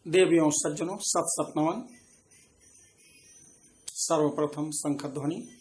देवियों सज्जनों सत्सप्तवन। सर्वप्रथम शंख ध्वनि।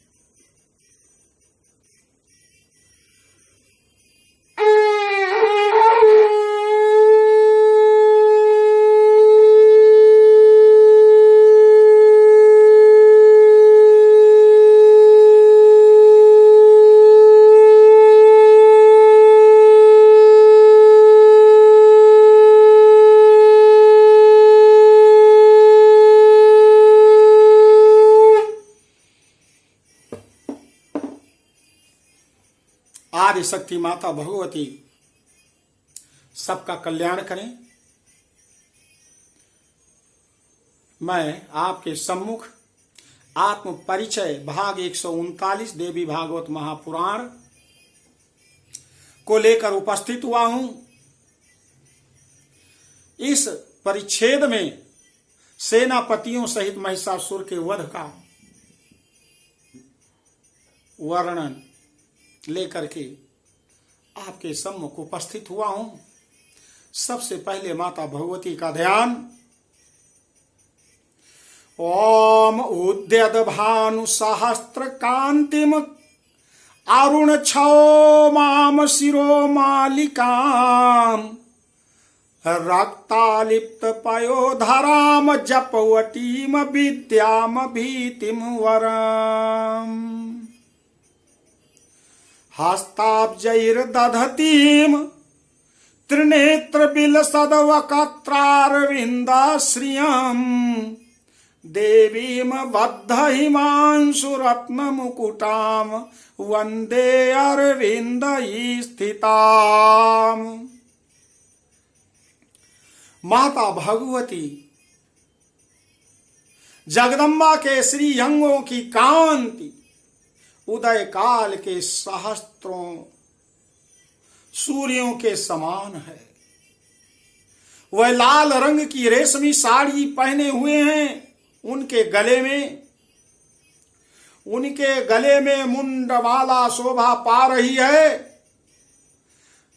आदि शक्ति माता भगवती सबका कल्याण करें। मैं आपके सम्मुख आत्म परिचय भाग 139 देवी भागवत महापुराण को लेकर उपस्थित हुआ हूं। इस परिच्छेद में सेनापतियों सहित महिषासुर के वध का वर्णन लेकर के आपके सम्मुख उपस्थित हुआ हूं। सबसे पहले माता भगवती का ध्यान। ओम उद्यत भानु सहस्त्र कांतिम अरुण क्षौमाम शिरो मालिकाम रक्तालिप्त पयोधराम जपवटीम विद्याम भीतिम वरम हस्ताब्जैर्दधतीं त्रिनेत्र बिलसदवक्त्रारविन्दाश्रियं देवीं बद्धहिमांशुरत्नमुकुटां वन्दे अरविन्दयी स्थिताम्। माता भगवती जगदम्बा के श्री अंगों की कांति उदय काल के सहस्त्रों सूर्यों के समान है। वह लाल रंग की रेशमी साड़ी पहने हुए हैं। उनके गले में मुंडमाला शोभा पा रही है।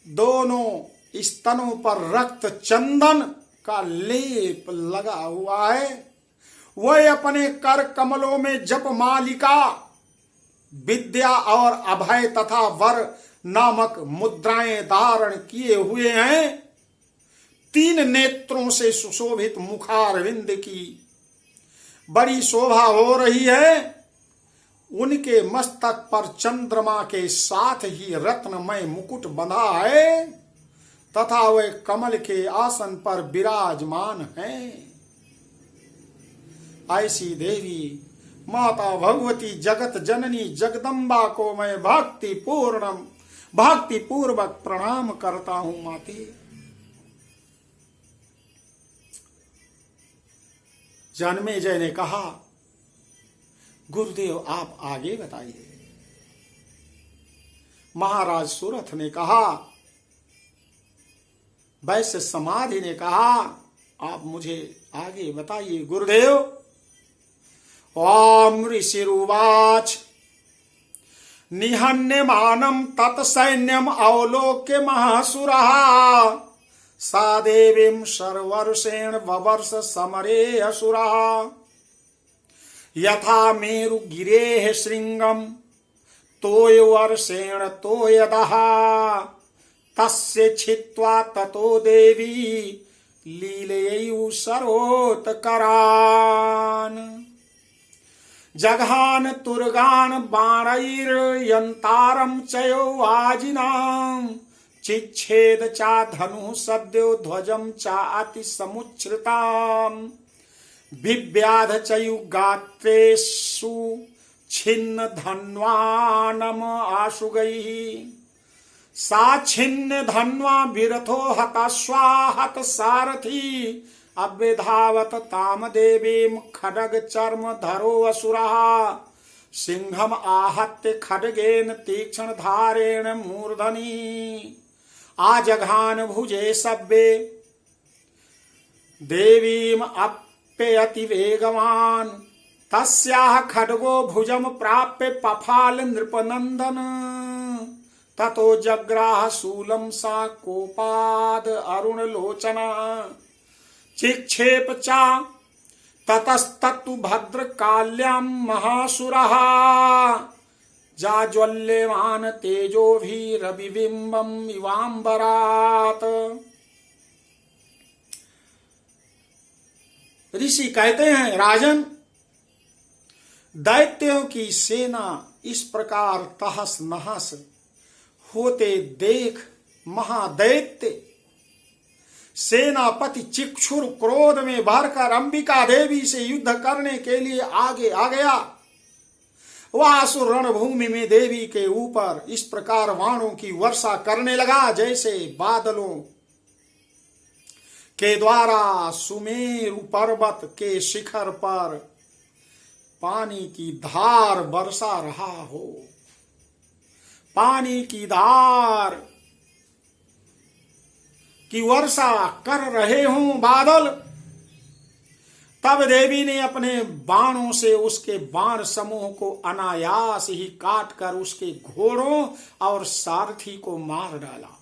दोनों स्तनों पर रक्त चंदन का लेप लगा हुआ है। वह अपने कर कमलों में जप मालिका, विद्या और अभय तथा वर नामक मुद्राएं धारण किए हुए हैं। 3 नेत्रों से सुशोभित मुखारविंद की बड़ी शोभा हो रही है। उनके मस्तक पर चंद्रमा के साथ ही रत्नमय मुकुट बंधा है तथा वे कमल के आसन पर विराजमान हैं। ऐसी देवी माता भगवती जगत जननी जगदम्बा को मैं भक्ति पूर्वक प्रणाम करता हूं। माते जन्मेजय ने कहा, गुरुदेव आप आगे बताइए। महाराज सुरथ ने कहा, वैश्य समाधि ने कहा, आप मुझे आगे बताइए गुरुदेव। ओम ऋषिरुवाच निहन्यमानं तत्सैन्यम् अवलोक्य महासुरः सा देवीं सर्वर्षेण ववर्ष समरे असुरः यथा मेरुगिरेः शृंगं तोयवर्षेण तोयदः तस्य छित्त्वा ततो देवी लीलयैः सरोत्करान् जघान तुर्गान बाणैर्यन्तारं चयो वाजिनां चिच्छेद चा धनु सद्यो ध्वजं चा अति समुच्छ्रितां बिभ्याध चयुगात्रेषु छिन्न धन्वानम आशुगैः सा छिन्न धन्वा विरथो हताश्वाहत सारथी अव्यधावत ताम देवीं खड्ग चर्म धरो असुरः सिंहम आहत्य खड्गेन तीक्ष्ण धारेण मूर्धनि आजघान भुजे सव्ये देवीं अप्ययति वेगवान् तस्याः खड्गो भुजम प्राप्य पफाल नृपनंदन ततो जग्राह शूलं सा कोपाद अरुण लोचना चिक्षेप चा ततस्तत्तु भद्रकाल्यां महासुरः जाज्वल्यमान तेजोभिरविबिम्बम् इवाम्बरात्। ऋषि कहते हैं, राजन, दैत्यों की सेना इस प्रकार तहस नहस होते देख महादैत्य सेनापति चिक्षुर क्रोध में भरकर अंबिका देवी से युद्ध करने के लिए आगे आ गया। वह असुर रणभूमि में देवी के ऊपर इस प्रकार बाणों की वर्षा करने लगा जैसे बादलों के द्वारा सुमेरु पर्वत के शिखर पर पानी की धार बरसा रहा हो। पानी की धार की वर्षा कर रहे हों बादल। तब देवी ने अपने बाणों से उसके बाण समूह को अनायास ही काट कर उसके घोड़ों और सारथी को मार डाला।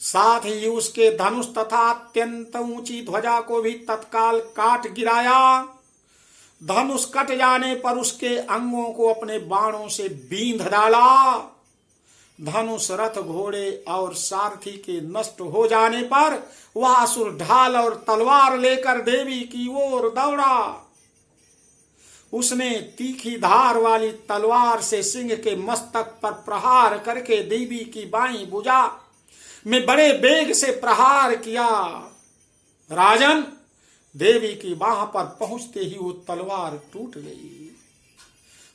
साथ ही उसके धनुष तथा अत्यंत ऊंची ध्वजा को भी तत्काल काट गिराया। धनुष कट जाने पर उसके अंगों को अपने बाणों से बींध डाला। धनुष, रथ, घोड़े और सारथी के नष्ट हो जाने पर वह असुर ढाल और तलवार लेकर देवी की ओर दौड़ा। उसने तीखी धार वाली तलवार से सिंह के मस्तक पर प्रहार करके देवी की बाईं भुजा में बड़े वेग से प्रहार किया। राजन, देवी की बाह पर पहुंचते ही वो तलवार टूट गई।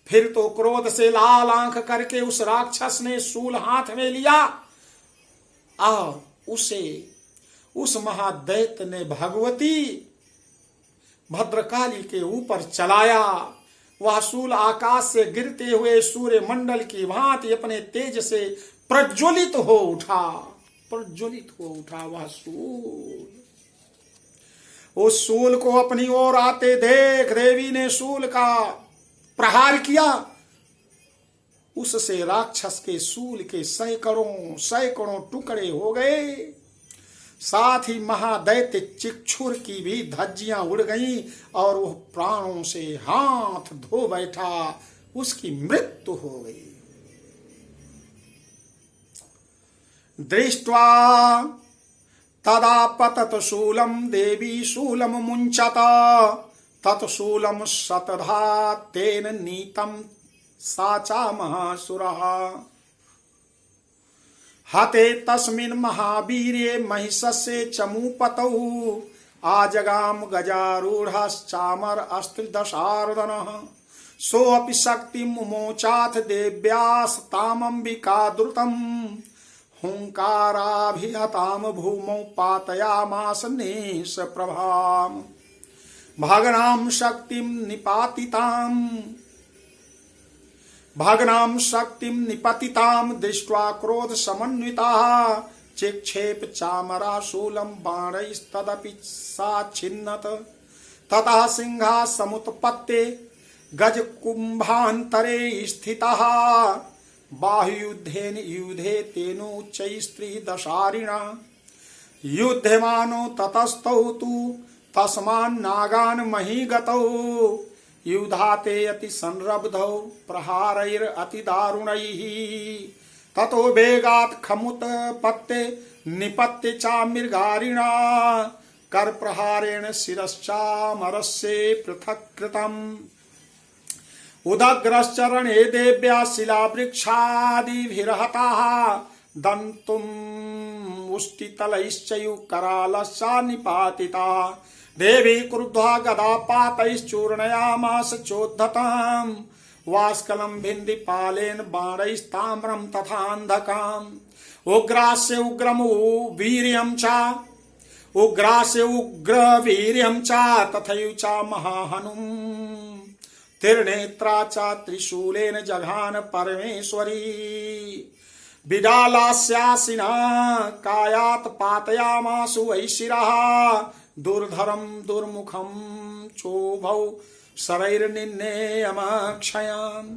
फिर तो क्रोध से लाल आंख करके उस राक्षस ने शूल हाथ में लिया और उसे उस महादैत्य ने भगवती भद्रकाली के ऊपर चलाया। वह शूल आकाश से गिरते हुए सूर्य मंडल की भांति अपने तेज से प्रज्वलित हो उठा। वह शूल, उस शूल को अपनी ओर आते देख देवी ने शूल का प्रहार किया। उससे राक्षस के शूल के सैकड़ों टुकड़े हो गए। साथ ही महादैत्य चिक्षुर की भी धज्जियां उड़ गईं और वह प्राणों से हाथ धो बैठा। उसकी मृत्यु हो गई। दृष्ट्वा तदा पतत शूलम देवी शूलम मुंचत तत्शूलम शतधा तेन नीतम साचा महासुरः हते तस्मिन् महावीर्ये महिषस्य चमूपतौ आजगाम गजारूढ़श्चामर अस्त्रिदशार्दनः सोऽपि शक्तिं मुमोचाथ देव्यास्तामम्बिका द्रुतम् हुंकाराभिहताम भूमौ पातयामास नेश प्रभाम भगनाम शक्तिम निपतिताम दृष्ट्वा क्रोध समन्विता चिक्षेप चामरा शूलम बाणैस्तदपि सा छिन्नत ततः सिंहा समुत्पत्ते गज कुंभांतरे स्थितः बाहुयुद्धेन युधे तेनोच्चैस्त्री दशारिणा युध्यमानो ततस्तौ तु तस्मान् नागान् महीगतौ युधाते अति संरब्धौ प्रहारैर अति दारुणैः ततो वेगात् खमुत्पत्ते निपत्ते चा मृगारिणा कर प्रहारेण शिरश्चामरस्य पृथक् कृतम् उदग्रश्चरणे देव्या शिलावृक्षादिभिर्हताः दन्तुम् उष्टितलैश्चयु करालश्चा निपातिता देवी क्रुद्धा गदापातैश्चूर्णयामास चोद्धताम् वास्कलं भिन्दिपालेन बाणैस्ताम्रं तथान्धकाम् उग्रास्य उग्रवीर्यं च तथैव च महाहनुम् तिर्नेत्रा च त्रिशूलेन जघान परमेश्वरी विडालास्यासिना कायात् पातयामासु वैशिरः दुर्धरं दुर्मुखं चोभौ शरैर्निन्नेयमक्षयाम्।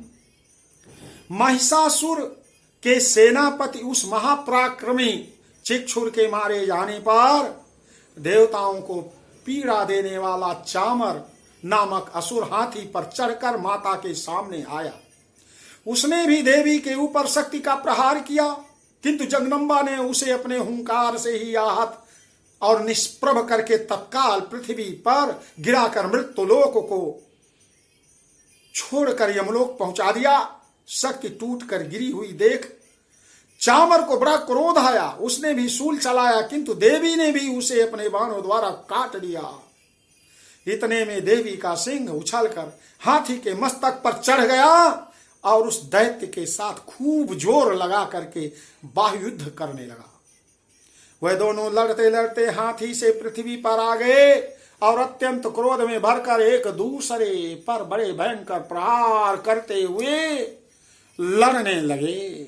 महिषासुर के सेनापति उस महापराक्रमी चिक्षुर के मारे जाने पर देवताओं को पीड़ा देने वाला चामर नामक असुर हाथी पर चढ़कर माता के सामने आया। उसने भी देवी के ऊपर शक्ति का प्रहार किया, किंतु जगदम्बा ने उसे अपने हुंकार से ही आहत और निष्प्रभ करके तत्काल पृथ्वी पर गिराकर मृत्युलोक को छोड़कर यमलोक पहुंचा दिया। शक्ति टूटकर गिरी हुई देख चामर को बड़ा क्रोध आया। उसने भी शूल चलाया, किंतु देवी ने भी उसे अपने बाणों द्वारा काट दिया। इतने में देवी का सिंह उछलकर हाथी के मस्तक पर चढ़ गया और उस दैत्य के साथ खूब जोर लगा करके बाहुयुद्ध करने लगा। वह दोनों लड़ते लड़ते हाथी से पृथ्वी पर आ गए और अत्यंत क्रोध में भरकर एक दूसरे पर बड़े भयंकर प्रहार करते हुए लड़ने लगे।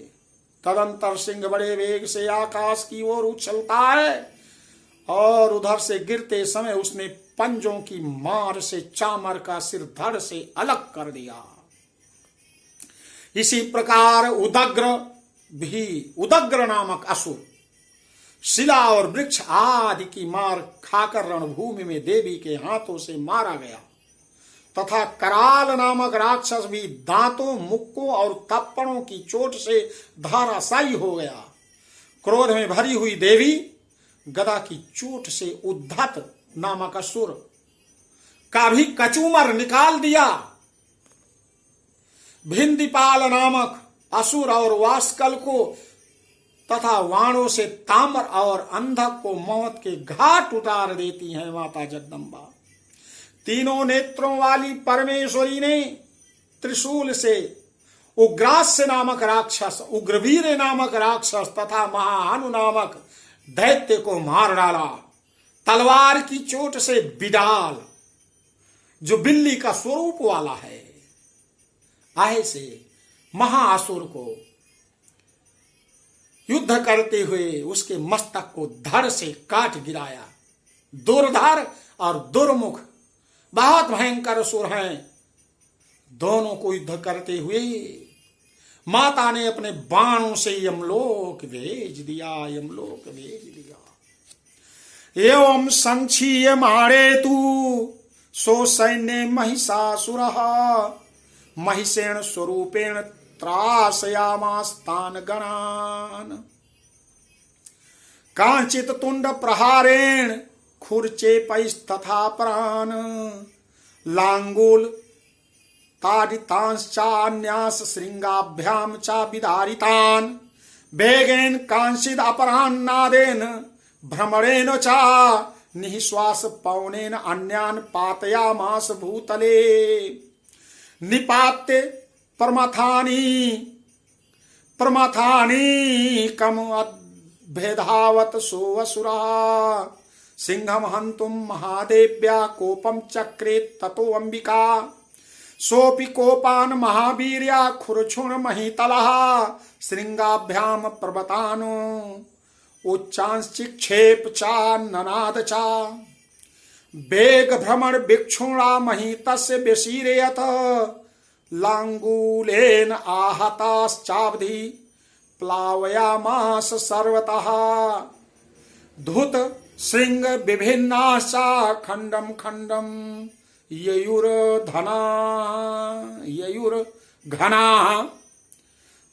तदंतर सिंह बड़े वेग से आकाश की ओर उछलता है और उधर से गिरते समय उसने पंजों की मार से चामर का सिर धड़ से अलग कर दिया। इसी प्रकार उदग्र नामक असुर शिला और वृक्ष आदि की मार खाकर रणभूमि में देवी के हाथों से मारा गया, तथा कराल नामक राक्षस भी दांतों, मुक्कों और थप्पड़ों की चोट से धराशायी हो गया। क्रोध में भरी हुई देवी गदा की चोट से उद्धत नामक असुर का भी कचूमर निकाल दिया। भिंदीपाल नामक असुर और वास्कल को तथा वाणों से ताम्र और अंधक को मौत के घाट उतार देती हैं माता जगदम्बा। तीनों नेत्रों वाली परमेश्वरी ने त्रिशूल से उग्रास्य नामक राक्षस, उग्रवीर नामक राक्षस तथा महाहनु नामक दैत्य को मार डाला। तलवार की चोट से बिडाल, जो बिल्ली का स्वरूप वाला है, ऐसे महाअसुर को युद्ध करते हुए उसके मस्तक को धड़ से काट गिराया। दुर्धर और दुर्मुख बहुत भयंकर असुर हैं। दोनों को युद्ध करते हुए माता ने अपने बाणों से यमलोक भेज दिया। एवं संक्षीय मारे तू सो सैन्य महिषासुरः महिषेण स्वरूपेण त्रासयामास्तान गणान कांचित तुंड प्रहारेण खुरचेपैस्तथा प्राण लांगूल ताडितांश्चान्यास श्रृंगाभ्याम चा विदारितान वेगेन कांचिद अपरान्नादेन भ्रमणेन चा निःश्वास पवनेन अन्यान पातयामास भूतले निपात्य प्रमथानी कम भेदावत सो असुरा सिंहम हंतुम महादेव्या कोपम चक्रे ततो अंबिका सोपि कोपान महावीर्या खुरछुण महितलः श्रृंगाभ्याम प्रबतान उच्चांश्चिक्षेप चा ननाद चा वेग भ्रमण भिक्षुणा महितस्य व्यशीरयत लांगूलेन आहताश्चाब्धि प्लावयामास सर्वतः धुत श्रृंग विभिन्नाश्चा खंडम खंडम ययुर्घना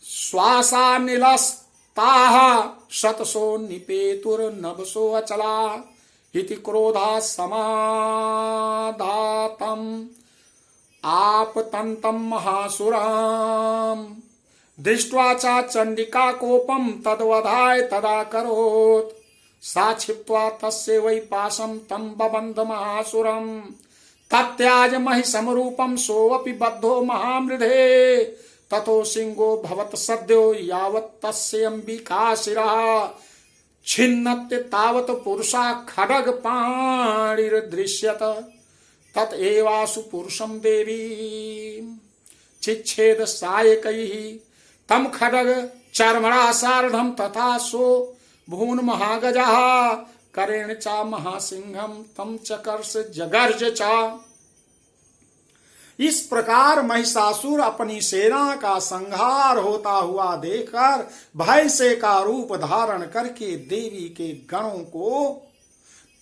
श्वासानिलस्ताः शतसो निपेतुर्नभसो अचला इति क्रोधा समाधातम आपतंतम महासुराम दृष्ट्वा चा चंडिका कोपम तद्वधाय तदा करोत् सा क्षिप्त्वा तस्य वै पाशं तं बबन्ध महासुरं तत्याज महिषमरूपं सोऽपि बद्धो महामृधे ततो सिंहो भवत् सद्यो यावत् तस्य अंबिका शिरः छिन्नत्य तावत् पुरुषा खड्ग पाणिर्दृश्यत तत एवासु पुरुषं देवी चिच्छेद सायकैः तम खड्ग चर्मणासार्धं तथा सो भून महागजः करेण चा महासिंहम तम चकर्ष जगर्ज चा। इस प्रकार महिषासुर अपनी सेना का संहार होता हुआ देखकर भय से का रूप धारण करके देवी के गणों को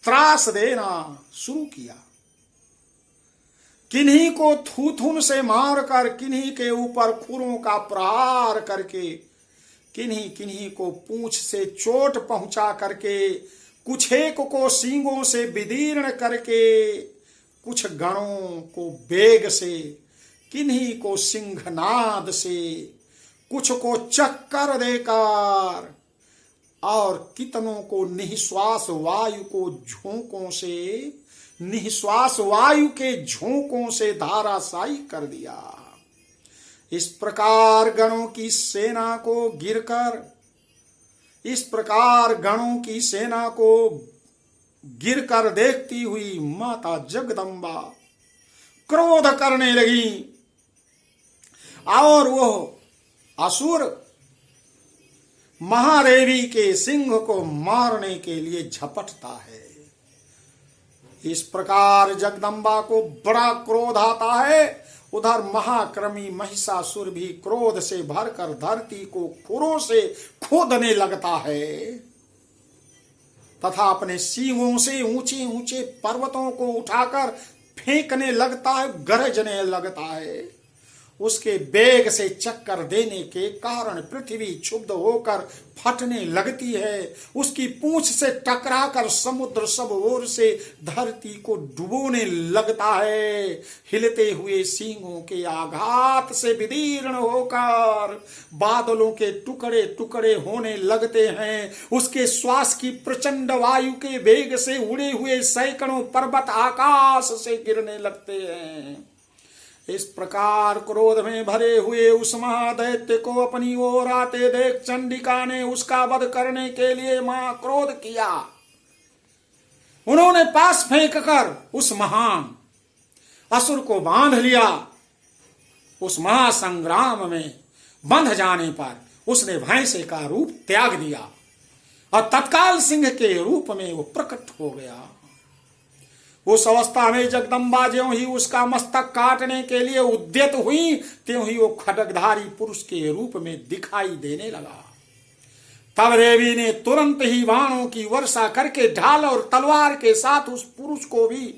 त्रास देना शुरू किया। किन्हीं को थूथुन से मारकर, किन्हीं के ऊपर खुरों का प्रहार करके, किन्हीं किन्हीं को पूंछ से चोट पहुंचा करके, कुछ एक को सींगों से विदीर्ण करके, कुछ गणों को बेग से, किन्हीं को सिंहनाद से, कुछ को चक्कर देकर, और कितनों को निःश्वास वायु को झोंकों से, निःश्वास वायु के झोंकों से धाराशायी कर दिया। इस प्रकार गणों की सेना को गिरकर, इस प्रकार गणों की सेना को गिरकर देखती हुई माता जगदम्बा क्रोध करने लगी और वह असुर महादेवी के सिंह को मारने के लिए झपटता है। इस प्रकार जगदम्बा को बड़ा क्रोध आता है। उधर महाक्रमी महिषासुर भी क्रोध से भरकर धरती को खुरों से खोदने लगता है तथा अपने सींगों से ऊंचे ऊंचे पर्वतों को उठाकर फेंकने लगता है, गरजने लगता है। उसके वेग से चक्कर देने के कारण पृथ्वी क्षुब्ध होकर फटने लगती है। उसकी पूंछ से टकराकर समुद्र सब ओर से धरती को डुबोने लगता है। हिलते हुए सींगों के आघात से विदीर्ण होकर बादलों के टुकड़े टुकड़े होने लगते हैं। उसके श्वास की प्रचंड वायु के वेग से उड़े हुए सैकड़ों पर्वत आकाश से गिरने लगते हैं। इस प्रकार क्रोध में भरे हुए उस महादैत्य को अपनी ओर आते देख चंडिका ने उसका वध करने के लिए महाक्रोध किया। उन्होंने पास फेंककर उस महान असुर को बांध लिया। उस महासंग्राम में बंध जाने पर उसने भैंसे का रूप त्याग दिया और तत्काल सिंह के रूप में वो प्रकट हो गया। उस अवस्था में जगदम्बा ज्यों ही उसका मस्तक काटने के लिए उद्यत हुई, त्यों ही वो खड्गधारी पुरुष के रूप में दिखाई देने लगा। तब देवी ने तुरंत ही बाणों की वर्षा करके ढाल और तलवार के साथ उस पुरुष को भी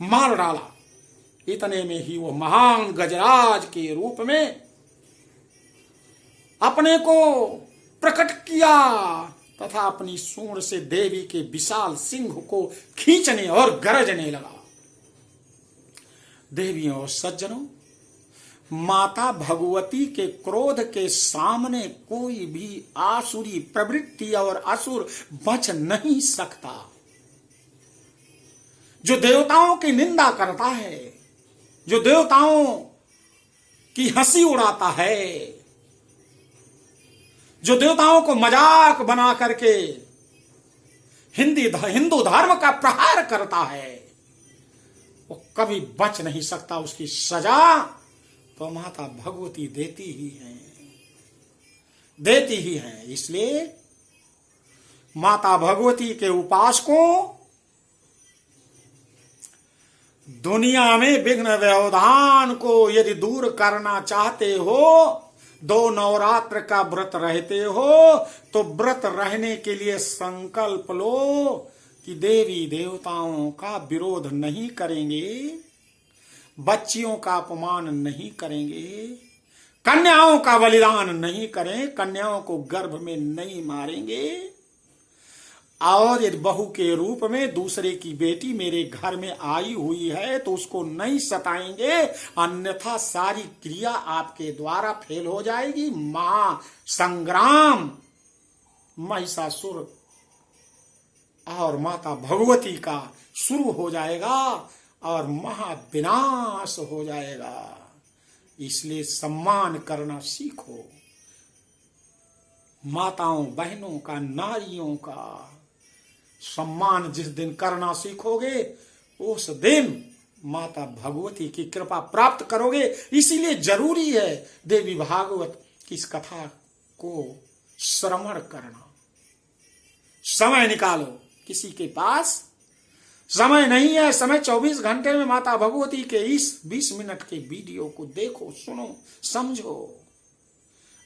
मार डाला। इतने में ही वो महान गजराज के रूप में अपने को प्रकट किया तथा अपनी सूंड से देवी के विशाल सिंह को खींचने और गरजने लगा। देवियों और सज्जनों, माता भगवती के क्रोध के सामने कोई भी आसुरी प्रवृत्ति और असुर बच नहीं सकता। जो देवताओं की निंदा करता है, जो देवताओं की हंसी उड़ाता है, जो देवताओं को मजाक बना करके हिंदू धर्म का प्रहार करता है, वो कभी बच नहीं सकता। उसकी सजा तो माता भगवती देती ही है, देती ही है। इसलिए माता भगवती के उपासकों, दुनिया में विघ्न व्यवधान को यदि दूर करना चाहते हो, 2 नवरात्र का व्रत रहते हो, तो व्रत रहने के लिए संकल्प लो कि देवी देवताओं का विरोध नहीं करेंगे, बच्चियों का अपमान नहीं करेंगे, कन्याओं का बलिदान नहीं करें, कन्याओं को गर्भ में नहीं मारेंगे, और यदि बहू के रूप में दूसरे की बेटी मेरे घर में आई हुई है तो उसको नहीं सताएंगे, अन्यथा सारी क्रिया आपके द्वारा फेल हो जाएगी। महासंग्राम महिषासुर और माता भगवती का शुरू हो जाएगा और महाविनाश हो जाएगा। इसलिए सम्मान करना सीखो, माताओं बहनों का, नारियों का सम्मान जिस दिन करना सीखोगे उस दिन माता भगवती की कृपा प्राप्त करोगे। इसीलिए जरूरी है देवी भागवत की इस कथा को श्रवण करना। समय निकालो, किसी के पास समय नहीं है, समय 24 घंटे में माता भगवती के इस 20 मिनट के वीडियो को देखो, सुनो, समझो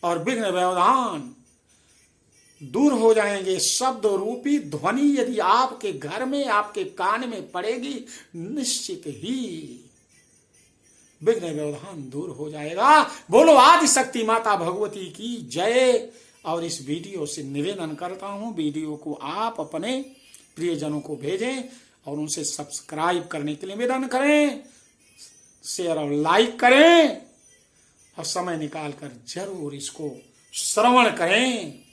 और विघ्न व्यवधान दूर हो जाएंगे। शब्द रूपी ध्वनि यदि आपके घर में, आपके कान में पड़ेगी, निश्चित ही विघ्न व्यवधान दूर हो जाएगा। बोलो आदि शक्ति माता भगवती की जय। और इस वीडियो से निवेदन करता हूं, वीडियो को आप अपने प्रियजनों को भेजें और उनसे सब्सक्राइब करने के लिए निवेदन करें, शेयर और लाइक करें और समय निकालकर जरूर इसको श्रवण करें।